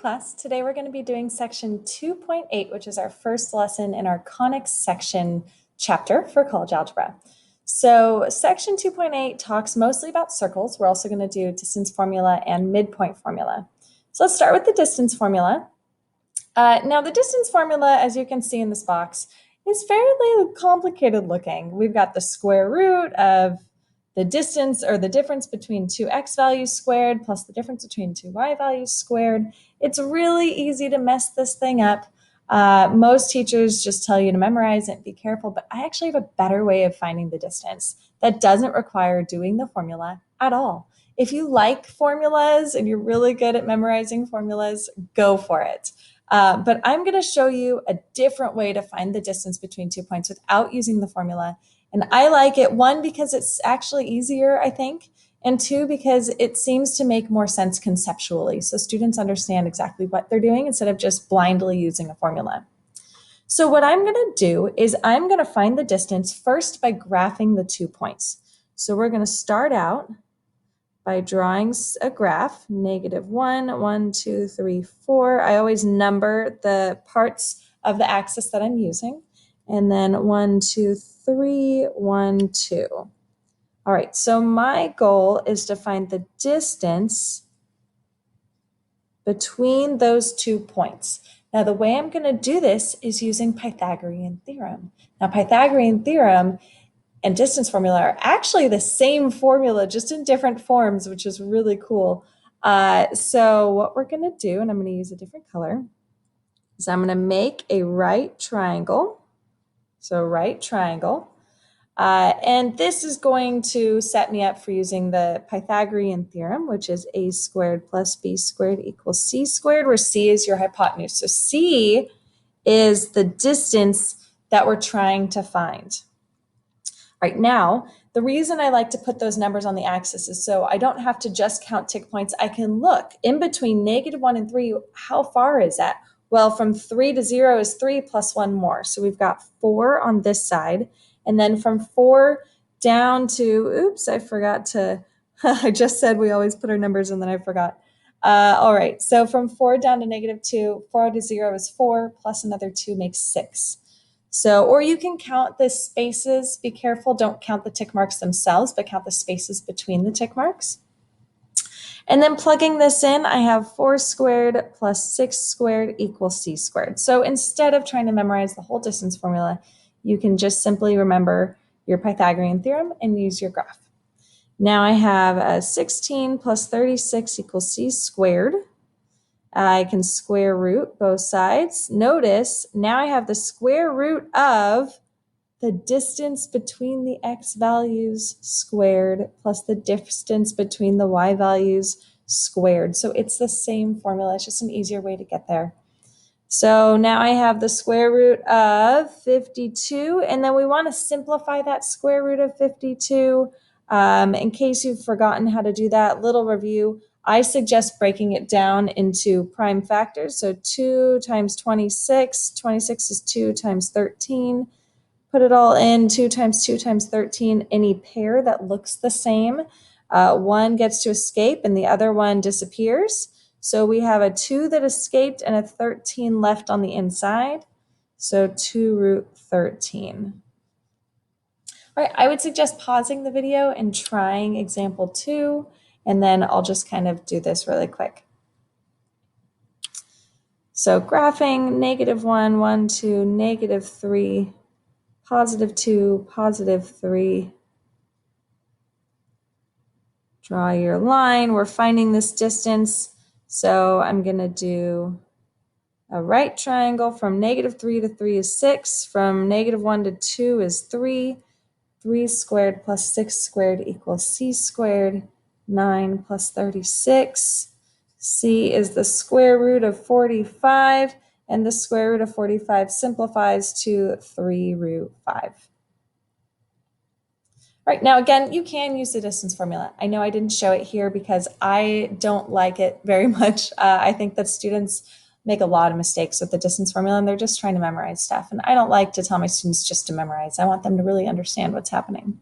class. Today we're going to be doing section 2.8, which is our first lesson in our conics section chapter for college algebra. So section 2.8 talks mostly about circles. We're also going to do distance formula and midpoint formula. So let's start with the distance formula. Now the distance formula, as you can see in this box, is fairly complicated looking. We've got the square root of the distance or the difference between two x values squared plus the difference between two y values squared. It's really easy to mess this thing up. Most teachers just tell you to memorize it, be careful, but I actually have a better way of finding the distance that doesn't require doing the formula at all. If you like formulas and you're really good at memorizing formulas, go for it. But I'm going to show you a different way to find the distance between 2 points without using the formula. And I like it, one, because it's actually easier, I think, and two, because it seems to make more sense conceptually. So students understand exactly what they're doing instead of just blindly using a formula. So what I'm going to do is I'm going to find the distance first by graphing the 2 points. So we're going to start out by drawing a graph, -1, 1, 2, 3, 4. I always number the parts of the axis that I'm using. And then 1, 2, 3, 1, 2. All right, so my goal is to find the distance between those 2 points. Now, the way I'm going to do this is using Pythagorean theorem. Now, Pythagorean theorem and distance formula are actually the same formula, just in different forms, which is really cool. So what we're going to do, and I'm going to use a different color, is I'm going to make a right triangle. So right triangle. And this is going to set me up for using the Pythagorean theorem, which is a squared plus b squared equals c squared, where c is your hypotenuse. So c is the distance that we're trying to find. Right now, the reason I like to put those numbers on the axis is so I don't have to just count tick points. I can look in between -1 and 3. How far is that? Well, from 3 to 0 is 3 plus 1 more. So we've got 4 on this side. And then from 4 down to, oops, I forgot to, I just said we always put our numbers and then I forgot. All right, so from 4 down to -2, 4 to 0 is 4, plus another 2 makes 6. So, or you can count the spaces. Be careful, don't count the tick marks themselves, but count the spaces between the tick marks. And then plugging this in, I have 4 squared plus 6 squared equals c squared. So instead of trying to memorize the whole distance formula, you can just simply remember your Pythagorean theorem and use your graph. Now I have 16 plus 36 equals c squared. I can square root both sides. Notice now I have the square root of the distance between the x values squared plus the distance between the y values squared. So it's the same formula. It's just an easier way to get there. So now I have the square root of 52, and then we want to simplify that square root of 52. In case you've forgotten how to do that, little review. I suggest breaking it down into prime factors. So 2 times 26. 26 is 2 times 13. Put it all in, 2 times 2 times 13. Any pair that looks the same, one gets to escape and the other one disappears. So we have a 2 that escaped and a 13 left on the inside. So 2 root 13. All right, I would suggest pausing the video and trying example 2, and then I'll just kind of do this really quick. So graphing -1, 1, 2, -3, +2, +3. Draw your line. We're finding this distance. So I'm going to do a right triangle. From -3 to 3 is 6. From -1 to 2 is 3. 3 squared plus 6 squared equals c squared. 9 plus 36. C is the square root of 45. And the square root of 45 simplifies to 3 root 5. All right, now again, you can use the distance formula. I know I didn't show it here because I don't like it very much. I think that students make a lot of mistakes with the distance formula and they're just trying to memorize stuff. And I don't like to tell my students just to memorize. I want them to really understand what's happening.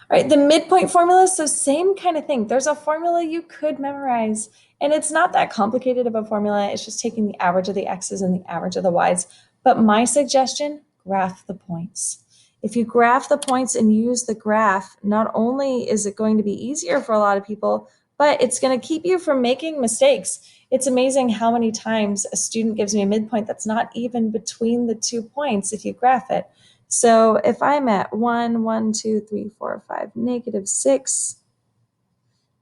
All right, the midpoint formula, so same kind of thing. There's a formula you could memorize And it's not that complicated of a formula. It's just taking the average of the x's and the average of the y's. But my suggestion, graph the points. If you graph the points and use the graph, not only is it going to be easier for a lot of people, but it's going to keep you from making mistakes. It's amazing how many times a student gives me a midpoint that's not even between the 2 points if you graph it. So if I'm at 1, 1, 2, 3, 4, 5, -6,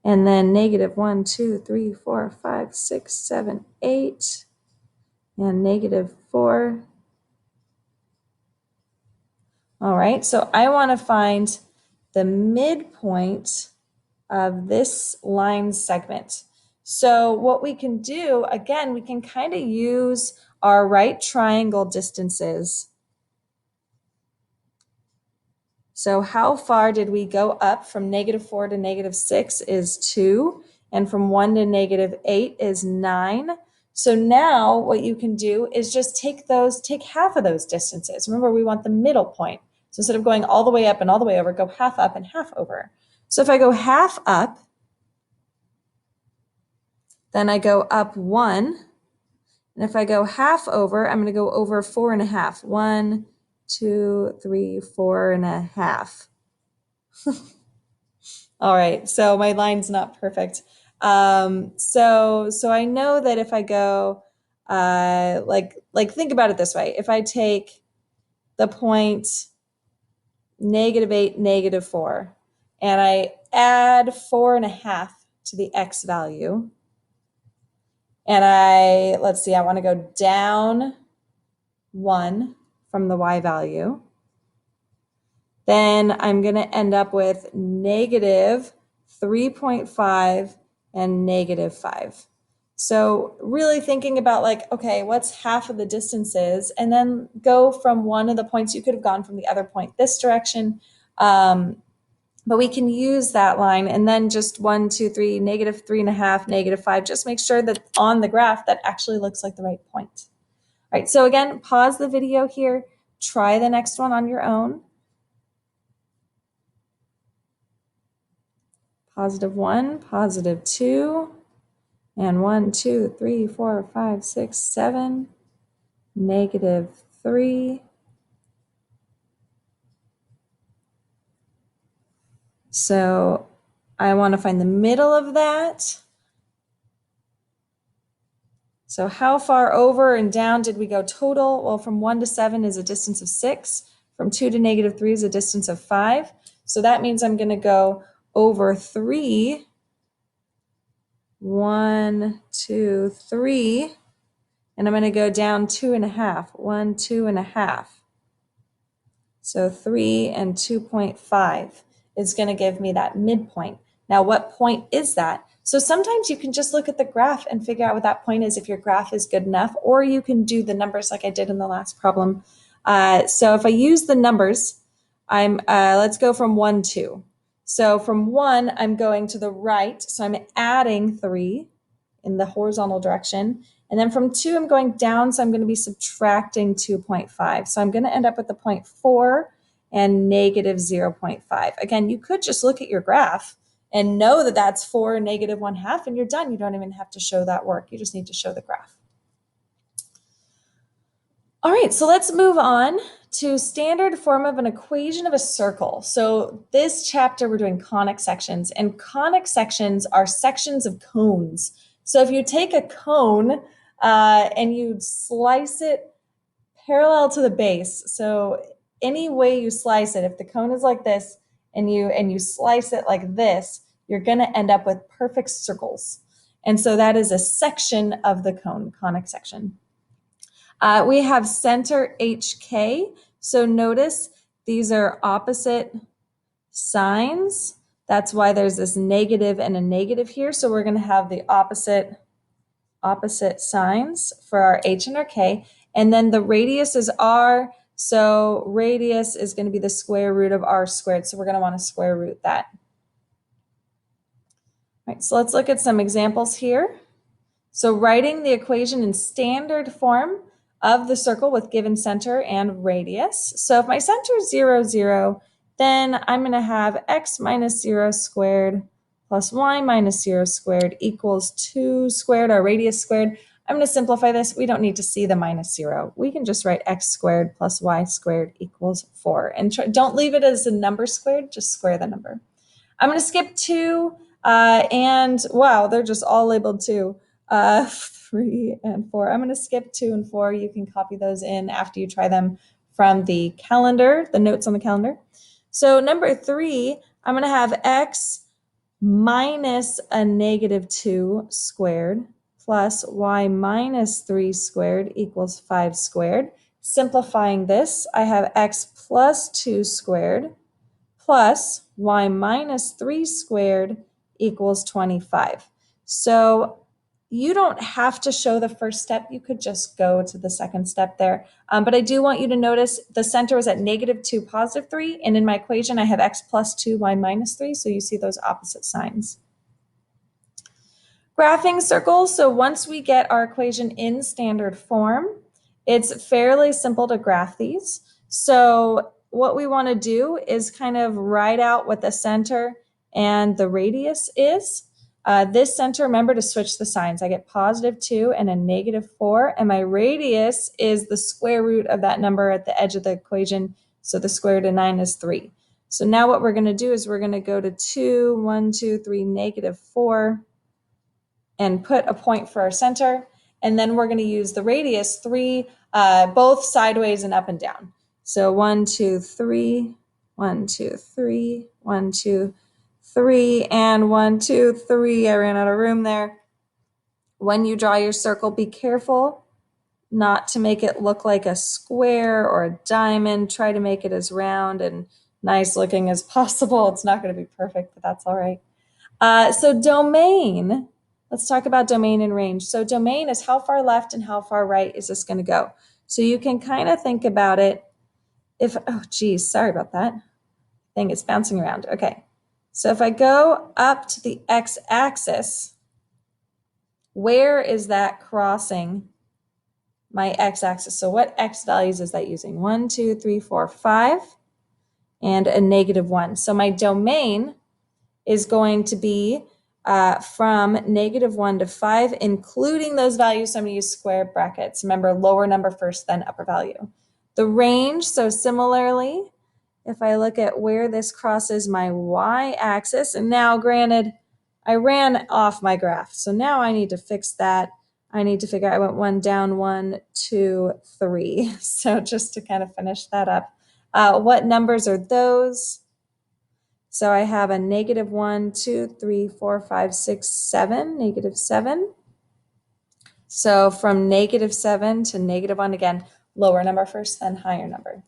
and then -1, 2, 3, 4, 5, 6, 7, 8, and -4. All right, so I want to find the midpoint of this line segment. So what we can do, again, we can kind of use our right triangle distances. So how far did we go up? From -4 to -6 is 2, and from 1 to -8 is 9. So now what you can do is just take half of those distances. Remember, we want the middle point. So instead of going all the way up and all the way over, go half up and half over. So if I go half up, then I go up 1. And if I go half over, I'm going to go over 4.5. 1, 2, 3, 4.5. All right, so my line's not perfect. So I know that if I go, like think about it this way. If I take the point -8, -4, and I add 4.5 to the x value, and let's see, I want to go down 1 from the y value, then I'm going to end up with -3.5 and -5. So really thinking about like, okay, what's half of the distances, and then go from one of the points. You could have gone from the other point this direction, but we can use that line, and then just 1, 2, 3, -3.5, -5. Just make sure that on the graph that actually looks like the right point. All right, so again, pause the video here, try the next one on your own. +1, +2, and 1, 2, 3, 4, 5, 6, 7, -3. So I want to find the middle of that. So how far over and down did we go total? Well, from 1 to 7 is a distance of 6. From 2 to -3 is a distance of 5. So that means I'm going to go over 3. 1, 2, 3. And I'm going to go down 2.5. 1, 2.5. So 3 and 2.5 is going to give me that midpoint. Now, what point is that? So sometimes you can just look at the graph and figure out what that point is if your graph is good enough, or you can do the numbers like I did in the last problem. So if I use the numbers, let's go from 1, 2. So from 1, I'm going to the right. So I'm adding 3 in the horizontal direction. And then from 2, I'm going down. So I'm going to be subtracting 2.5. So I'm going to end up with the 0.4 and -0.5. Again, you could just look at your graph and know that that's 4 and -1/2, and you're done. You don't even have to show that work. You just need to show the graph. All right, so let's move on to standard form of an equation of a circle. So this chapter, we're doing conic sections, and conic sections are sections of cones. So if you take a cone and you slice it parallel to the base, so any way you slice it, if the cone is like this and you slice it like this, you're going to end up with perfect circles. And so that is a section of the cone, conic section. We have center HK. So notice these are opposite signs. That's why there's this negative and a negative here. So we're going to have the opposite signs for our H and our K. And then the radius is R. So radius is going to be the square root of R squared. So we're going to want to square root that. All right, so let's look at some examples here. So writing the equation in standard form of the circle with given center and radius. So if my center is 0, 0, then I'm going to have x minus 0 squared plus y minus 0 squared equals 2 squared, our radius squared. I'm going to simplify this. We don't need to see the minus 0. We can just write x squared plus y squared equals 4. And don't leave it as a number squared, just square the number. I'm going to skip 2, and wow, they're just all labeled 2, 3 and 4. I'm going to skip 2 and 4. You can copy those in after you try them from the calendar, the notes on the calendar. So number 3, I'm going to have x minus a negative 2 squared plus y minus 3 squared equals 5 squared. Simplifying this, I have x plus 2 squared plus y minus 3 squared equals 25. So you don't have to show the first step. You could just go to the second step there. But I do want you to notice the center is at negative 2, positive 3. And in my equation, I have x plus 2, y minus 3. So you see those opposite signs. Graphing circles. So once we get our equation in standard form, it's fairly simple to graph these. So what we want to do is kind of write out what the center and the radius is. This center, remember to switch the signs. I get positive 2 and a negative 4, and my radius is the square root of that number at the edge of the equation. So the square root of 9 is 3. So now what we're going to do is we're going to go to 2, 1, 2, 3, negative 4, and put a point for our center. And then we're going to use the radius 3, both sideways and up and down. So 1, 2, 3, 1, 2, 3, 1, 2, 3, and 1, 2, 3. I ran out of room there. When you draw your circle, be careful not to make it look like a square or a diamond. Try to make it as round and nice looking as possible. It's not going to be perfect, but that's all right. So domain. Let's talk about domain and range. So domain is how far left and how far right is this going to go. So you can kind of think about it if, oh geez, sorry about that. Thing is bouncing around. Okay. So if I go up to the x-axis, where is that crossing my x-axis? So what x values is that using? 1, 2, 3, 4, 5, and a negative 1. So my domain is going to be from negative 1 to 5, including those values. So I'm going to use square brackets. Remember, lower number first, then upper value. The range, so similarly, if I look at where this crosses my y-axis, and now granted, I ran off my graph. So now I need to fix that. I need to figure out, I went 1 down, 1, 2, 3. So just to kind of finish that up, what numbers are those? So I have a negative 1, 2, 3, 4, 5, 6, 7, negative 7. So from negative 7 to negative 1, again, lower number first, then higher number.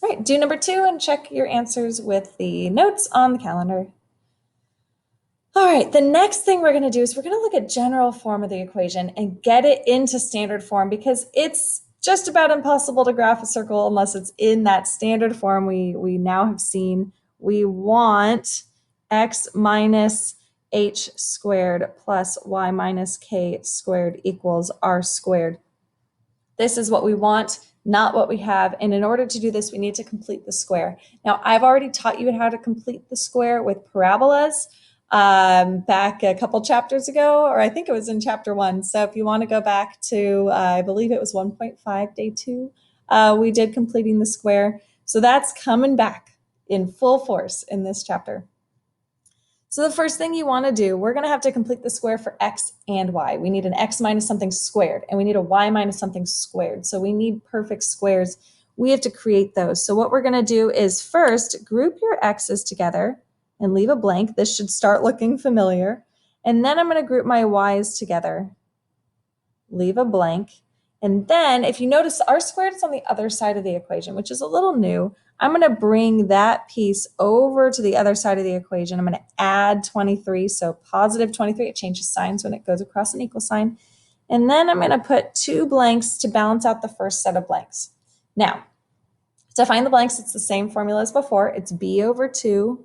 All right, do number 2 and check your answers with the notes on the calendar. All right, the next thing we're going to do is we're going to look at general form of the equation and get it into standard form, because it's just about impossible to graph a circle unless it's in that standard form we now have seen. We want x minus h squared plus y minus k squared equals r squared. This is what we want, not what we have. And in order to do this, we need to complete the square. Now, I've already taught you how to complete the square with parabolas back a couple chapters ago, or I think it was in chapter 1. So if you want to go back to, I believe it was 1.5, day 2, we did completing the square. So that's coming back in full force in this chapter. So the first thing you want to do, we're going to have to complete the square for x and y. We need an x minus something squared, and we need a y minus something squared. So we need perfect squares. We have to create those. So what we're going to do is first group your x's together and leave a blank. This should start looking familiar. And then I'm going to group my y's together, leave a blank. And then if you notice, our squared is on the other side of the equation, which is a little new. I'm going to bring that piece over to the other side of the equation. I'm going to add 23, so positive 23. It changes signs when it goes across an equal sign. And then I'm going to put 2 blanks to balance out the first set of blanks. Now, to find the blanks, it's the same formula as before. It's b over 2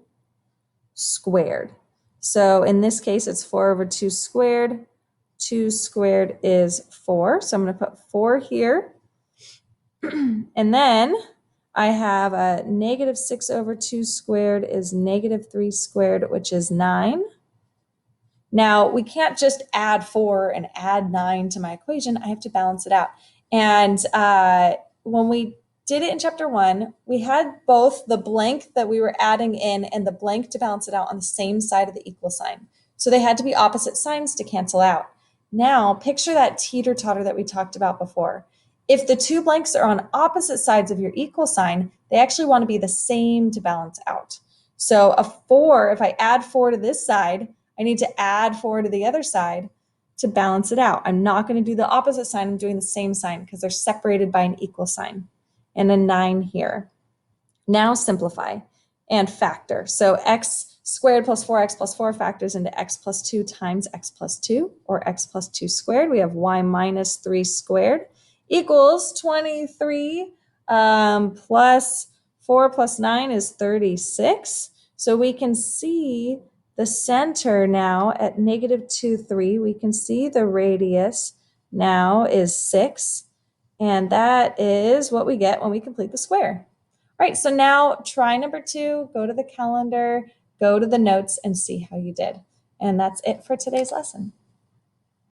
squared. So in this case, it's 4 over 2 squared. 2 squared is 4. So I'm going to put 4 here. And then I have a negative 6 over 2 squared is negative 3 squared, which is 9. Now, we can't just add 4 and add 9 to my equation. I have to balance it out. And when we did it in chapter 1, we had both the blank that we were adding in and the blank to balance it out on the same side of the equal sign. So they had to be opposite signs to cancel out. Now, picture that teeter-totter that we talked about before. If the two blanks are on opposite sides of your equal sign, they actually want to be the same to balance out. So a 4, if I add 4 to this side, I need to add 4 to the other side to balance it out. I'm not going to do the opposite sign. I'm doing the same sign because they're separated by an equal sign. And a 9 here. Now simplify and factor. So x squared plus 4x plus 4 factors into x plus 2 times x plus 2, or x plus 2 squared. We have y minus 3 squared equals 23 plus 4 plus 9 is 36. So we can see the center now at negative 2, 3. We can see the radius now is 6. And that is what we get when we complete the square. All right, so now try number 2, go to the calendar, go to the notes, and see how you did. And that's it for today's lesson.